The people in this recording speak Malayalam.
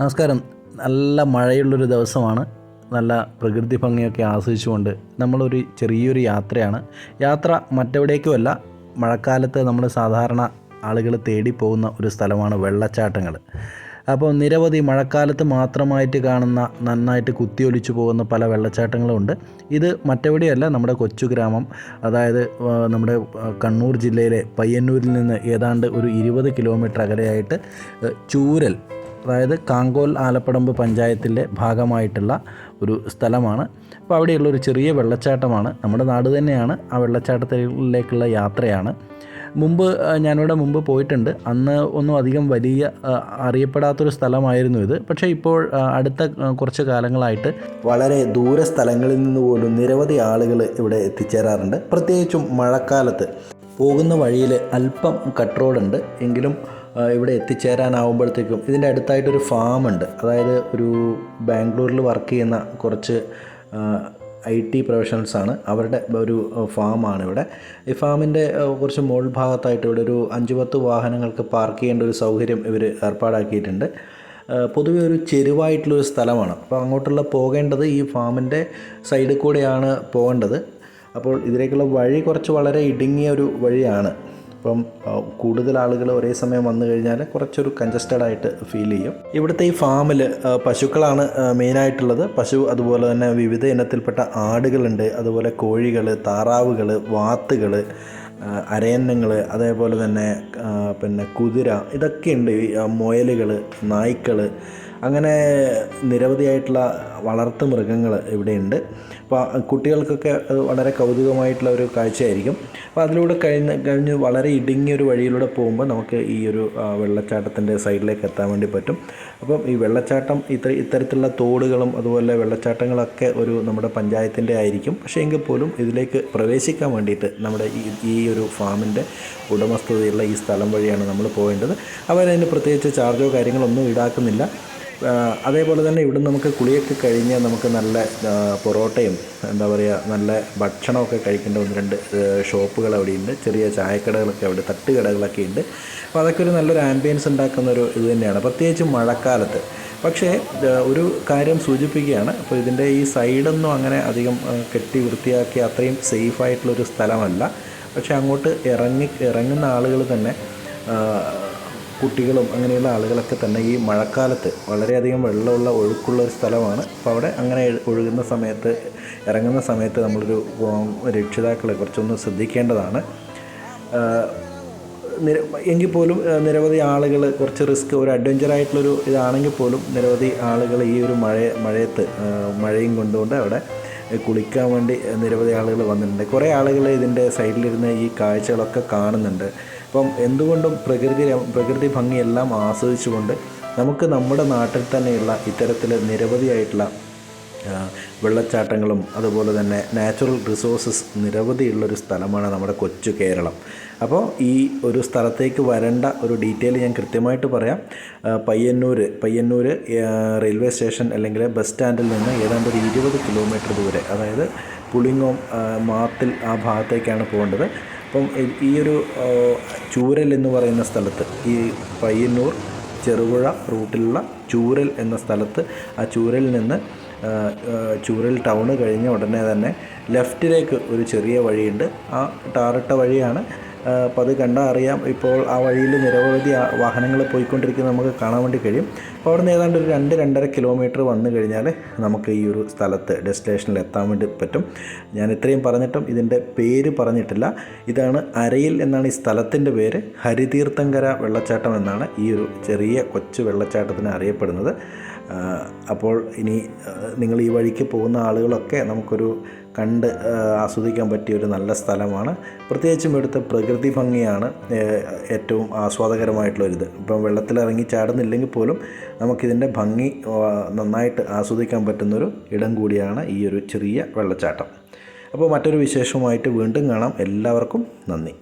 നമസ്കാരം. നല്ല മഴയുള്ളൊരു ദിവസമാണ്. നല്ല പ്രകൃതി ഭംഗിയൊക്കെ ആസ്വദിച്ചുകൊണ്ട് നമ്മളൊരു ചെറിയൊരു യാത്രയാണ്. യാത്ര മറ്റെവിടേക്കുമല്ല, മഴക്കാലത്ത് നമ്മൾ സാധാരണ ആളുകൾ തേടി പോകുന്ന ഒരു സ്ഥലമാണ് വെള്ളച്ചാട്ടങ്ങൾ. അപ്പോൾ നിരവധി മഴക്കാലത്ത് മാത്രമായിട്ട് കാണുന്ന നന്നായിട്ട് കുത്തിയൊലിച്ചു പോകുന്ന പല വെള്ളച്ചാട്ടങ്ങളുമുണ്ട്. ഇത് മറ്റെവിടെയല്ല, നമ്മുടെ കൊച്ചു ഗ്രാമം, അതായത് നമ്മുടെ കണ്ണൂർ ജില്ലയിലെ പയ്യന്നൂരിൽ നിന്ന് ഏതാണ്ട് ഒരു 20 കിലോമീറ്റർ അകലെയായിട്ട് ചൂരൽ, അതായത് കാങ്കോൽ ആലപ്പടമ്പ് പഞ്ചായത്തിൻ്റെ ഭാഗമായിട്ടുള്ള ഒരു സ്ഥലമാണ്. അപ്പോൾ അവിടെയുള്ളൊരു ചെറിയ വെള്ളച്ചാട്ടമാണ്. നമ്മുടെ നാട് തന്നെയാണ്. ആ വെള്ളച്ചാട്ടത്തിലേക്കുള്ള യാത്രയാണ്. ഞാനിവിടെ മുമ്പ് പോയിട്ടുണ്ട്. അന്ന് ഒന്നും അധികം വലിയ അറിയപ്പെടാത്തൊരു സ്ഥലമായിരുന്നു ഇത്. പക്ഷേ ഇപ്പോൾ അടുത്ത കുറച്ച് കാലങ്ങളായിട്ട് വളരെ ദൂര സ്ഥലങ്ങളിൽ നിന്ന് പോലും നിരവധി ആളുകൾ ഇവിടെ എത്തിച്ചേരാറുണ്ട്. പ്രത്യേകിച്ചും മഴക്കാലത്ത് പോകുന്ന വഴിയിൽ അല്പം കട്ട് റോഡുണ്ട് എങ്കിലും ഇവിടെ എത്തിച്ചേരാനാവുമ്പോഴത്തേക്കും ഇതിൻ്റെ അടുത്തായിട്ടൊരു ഫാമുണ്ട്. അതായത് ഒരു ബാംഗ്ലൂരിൽ വർക്ക് ചെയ്യുന്ന കുറച്ച് IT പ്രൊഫഷണൽസാണ്. അവരുടെ ഒരു ഫാമാണ് ഇവിടെ. ഈ ഫാമിൻ്റെ കുറച്ച് മുകൾ ഭാഗത്തായിട്ട് ഇവിടെ ഒരു 5-10 വാഹനങ്ങൾക്ക് പാർക്ക് ചെയ്യേണ്ട ഒരു സൗകര്യം ഇവർ ഏർപ്പാടാക്കിയിട്ടുണ്ട്. പൊതുവെ ഒരു ചെരുവായിട്ടുള്ളൊരു സ്ഥലമാണ്. അപ്പോൾ അങ്ങോട്ടുള്ള പോകേണ്ടത് ഈ ഫാമിൻ്റെ സൈഡിൽ കൂടെയാണ് പോകേണ്ടത്. അപ്പോൾ ഇതിലേക്കുള്ള വഴി വളരെ ഇടുങ്ങിയ ഒരു വഴിയാണ്. അപ്പം കൂടുതൽ ആളുകൾ ഒരേ സമയം വന്നു കഴിഞ്ഞാൽ കുറച്ചൊരു കൺജസ്റ്റഡ് ആയിട്ട് ഫീൽ ചെയ്യും. ഇവിടുത്തെ ഈ ഫാമിൽ പശുക്കളാണ് മെയിനായിട്ടുള്ളത്. പശു, അതുപോലെ തന്നെ വിവിധ ഇനത്തിൽപ്പെട്ട ആടുകളുണ്ട്, അതുപോലെ കോഴികൾ, താറാവുകൾ, വാത്തുകൾ, അരയന്നങ്ങൾ, അതേപോലെ തന്നെ കുതിര, ഇതൊക്കെയുണ്ട്. മുയലുകൾ, നായ്ക്കൾ, അങ്ങനെ നിരവധിയായിട്ടുള്ള വളർത്തു മൃഗങ്ങൾ ഇവിടെയുണ്ട്. അപ്പോൾ കുട്ടികൾക്കൊക്കെ അത് വളരെ കൗതുകമായിട്ടുള്ള ഒരു കാഴ്ചയായിരിക്കും. അപ്പോൾ അതിലൂടെ കഴിഞ്ഞ് വളരെ ഇടുങ്ങിയൊരു വഴിയിലൂടെ പോകുമ്പോൾ നമുക്ക് ഈ ഒരു വെള്ളച്ചാട്ടത്തിൻ്റെ സൈഡിലേക്ക് എത്താൻ വേണ്ടി പറ്റും. അപ്പം ഈ വെള്ളച്ചാട്ടം ഇത്തരത്തിലുള്ള തോടുകളും അതുപോലെ വെള്ളച്ചാട്ടങ്ങളൊക്കെ നമ്മുടെ പഞ്ചായത്തിൻ്റെ ആയിരിക്കും. പക്ഷേ എങ്കിൽ പോലും ഇതിലേക്ക് പ്രവേശിക്കാൻ വേണ്ടിയിട്ട് നമ്മുടെ ഈ ഒരു ഫാമിൻ്റെ ഉടമസ്ഥതയുള്ള ഈ സ്ഥലം വഴിയാണ് നമ്മൾ പോകേണ്ടത്. അവരതിന് പ്രത്യേകിച്ച് ചാർജോ കാര്യങ്ങളൊന്നും ഈടാക്കുന്നില്ല. അതേപോലെ തന്നെ ഇവിടെ നമുക്ക് കുളിയൊക്കെ കഴിഞ്ഞ് നമുക്ക് നല്ല പൊറോട്ടയും നല്ല ഭക്ഷണമൊക്കെ കഴിക്കേണ്ട 1-2 ഷോപ്പുകൾ അവിടെയുണ്ട്. ചെറിയ ചായക്കടകളൊക്കെ അവിടെ, തട്ടുകടകളൊക്കെ ഉണ്ട്. അപ്പോൾ അതൊക്കെ ഒരു നല്ലൊരു ആംബിയൻസ് ഉണ്ടാക്കുന്നൊരു ഇത് തന്നെയാണ്, പ്രത്യേകിച്ചും മഴക്കാലത്ത്. പക്ഷേ ഒരു കാര്യം സൂചിപ്പിക്കുകയാണ്, അപ്പോൾ ഇതിൻ്റെ ഈ സൈഡൊന്നും അങ്ങനെ അധികം കെട്ടി വൃത്തിയാക്കി അത്രയും സേഫായിട്ടുള്ളൊരു സ്ഥലമല്ല. പക്ഷേ അങ്ങോട്ട് ഇറങ്ങുന്ന ആളുകൾ തന്നെ, കുട്ടികളും അങ്ങനെയുള്ള ആളുകളൊക്കെ തന്നെ ഈ മഴക്കാലത്ത് വളരെയധികം വെള്ളമുള്ള ഒഴുക്കുള്ള ഒരു സ്ഥലമാണ്. അപ്പോൾ അവിടെ അങ്ങനെ ഇറങ്ങുന്ന സമയത്ത് നമ്മളൊരു രക്ഷിതാക്കളെ കുറച്ചൊന്ന് ശ്രദ്ധിക്കേണ്ടതാണ്. എങ്കിൽ പോലും നിരവധി ആളുകൾ, കുറച്ച് റിസ്ക്, ഒരു അഡ്വഞ്ചറായിട്ടുള്ളൊരു ഇതാണെങ്കിൽ പോലും നിരവധി ആളുകൾ ഈ ഒരു മഴയും കൊണ്ടുകൊണ്ട് അവിടെ കുളിക്കാൻ വേണ്ടി നിരവധി ആളുകൾ വന്നിട്ടുണ്ട്. കുറേ ആളുകൾ ഇതിൻ്റെ സൈഡിലിരുന്ന് ഈ കാഴ്ചകളൊക്കെ കാണുന്നുണ്ട്. അപ്പം എന്തുകൊണ്ടും പ്രകൃതി ഭംഗിയെല്ലാം ആസ്വദിച്ചുകൊണ്ട് നമുക്ക് നമ്മുടെ നാട്ടിൽ തന്നെയുള്ള ഇത്തരത്തിൽ നിരവധിയായിട്ടുള്ള വെള്ളച്ചാട്ടങ്ങളും അതുപോലെ തന്നെ നാച്ചുറൽ റിസോഴ്സസ് നിരവധിയുള്ളൊരു സ്ഥലമാണ് നമ്മുടെ കൊച്ചു കേരളം. അപ്പോൾ ഈ ഒരു സ്ഥലത്തേക്ക് വരേണ്ട ഒരു ഡീറ്റെയിൽ ഞാൻ കൃത്യമായിട്ട് പറയാം. പയ്യന്നൂർ റെയിൽവേ സ്റ്റേഷൻ അല്ലെങ്കിൽ ബസ് സ്റ്റാൻഡിൽ നിന്ന് ഏതാണ്ട് ഒരു 20 കിലോമീറ്റർ ദൂരെ, അതായത് പുളിങ്ങോം, മാത്തിൽ ആ ഭാഗത്തേക്കാണ് പോകേണ്ടത്. അപ്പം ഈ ഒരു ചൂരൽ എന്ന് പറയുന്ന സ്ഥലത്ത്, ഈ പയ്യന്നൂർ ചെറുപുഴ റൂട്ടിലുള്ള ചൂരൽ എന്ന സ്ഥലത്ത്, ആ ചൂരലിൽ നിന്ന് ചൂരൽ ടൗണ് കഴിഞ്ഞ ഉടനെ തന്നെ ലെഫ്റ്റിലേക്ക് ഒരു ചെറിയ വഴിയുണ്ട്. ആ ടാറിട്ട വഴിയാണ്. അപ്പോൾ അത് കണ്ടാൽ അറിയാം. ഇപ്പോൾ ആ വഴിയിൽ നിരവധി വാഹനങ്ങൾ പോയിക്കൊണ്ടിരിക്കുന്നത് നമുക്ക് കാണാൻ വേണ്ടി കഴിയും. അപ്പോൾ അവിടെ നിന്ന് ഏതാണ്ട് ഒരു 2-2.5 കിലോമീറ്റർ വന്നു കഴിഞ്ഞാൽ നമുക്ക് ഈ ഒരു സ്ഥലത്ത് ഡെസ്റ്റിനേഷനിൽ എത്താൻ വേണ്ടി പറ്റും. ഞാൻ ഇത്രയും പറഞ്ഞിട്ടും ഇതിൻ്റെ പേര് പറഞ്ഞിട്ടില്ല. ഇതാണ് അരയിൽ എന്നാണ് ഈ സ്ഥലത്തിൻ്റെ പേര്. ഹരിതീർത്ഥങ്കര വെള്ളച്ചാട്ടം എന്നാണ് ഈ ഒരു ചെറിയ കൊച്ചു വെള്ളച്ചാട്ടത്തിന് അറിയപ്പെടുന്നത്. അപ്പോൾ ഇനി നിങ്ങൾ ഈ വഴിക്ക് പോകുന്ന ആളുകളൊക്കെ നമുക്കൊരു കണ്ട് ആസ്വദിക്കാൻ പറ്റിയ ഒരു നല്ല സ്ഥലമാണ്. പ്രത്യേകിച്ചും ഇവിടുത്തെ പ്രകൃതി ഭംഗിയാണ് ഏറ്റവും ആസ്വാദകരമായിട്ടുള്ളൊരിത്. ഇപ്പം വെള്ളത്തിലിറങ്ങി ചാടുന്നില്ലെങ്കിൽ പോലും നമുക്കിതിൻ്റെ ഭംഗി നന്നായിട്ട് ആസ്വദിക്കാൻ പറ്റുന്നൊരു ഇടം കൂടിയാണ് ഈ ഒരു ചെറിയ വെള്ളച്ചാട്ടം. അപ്പോൾ മറ്റൊരു വിശേഷവുമായിട്ട് വീണ്ടും കാണാം. എല്ലാവർക്കും നന്ദി.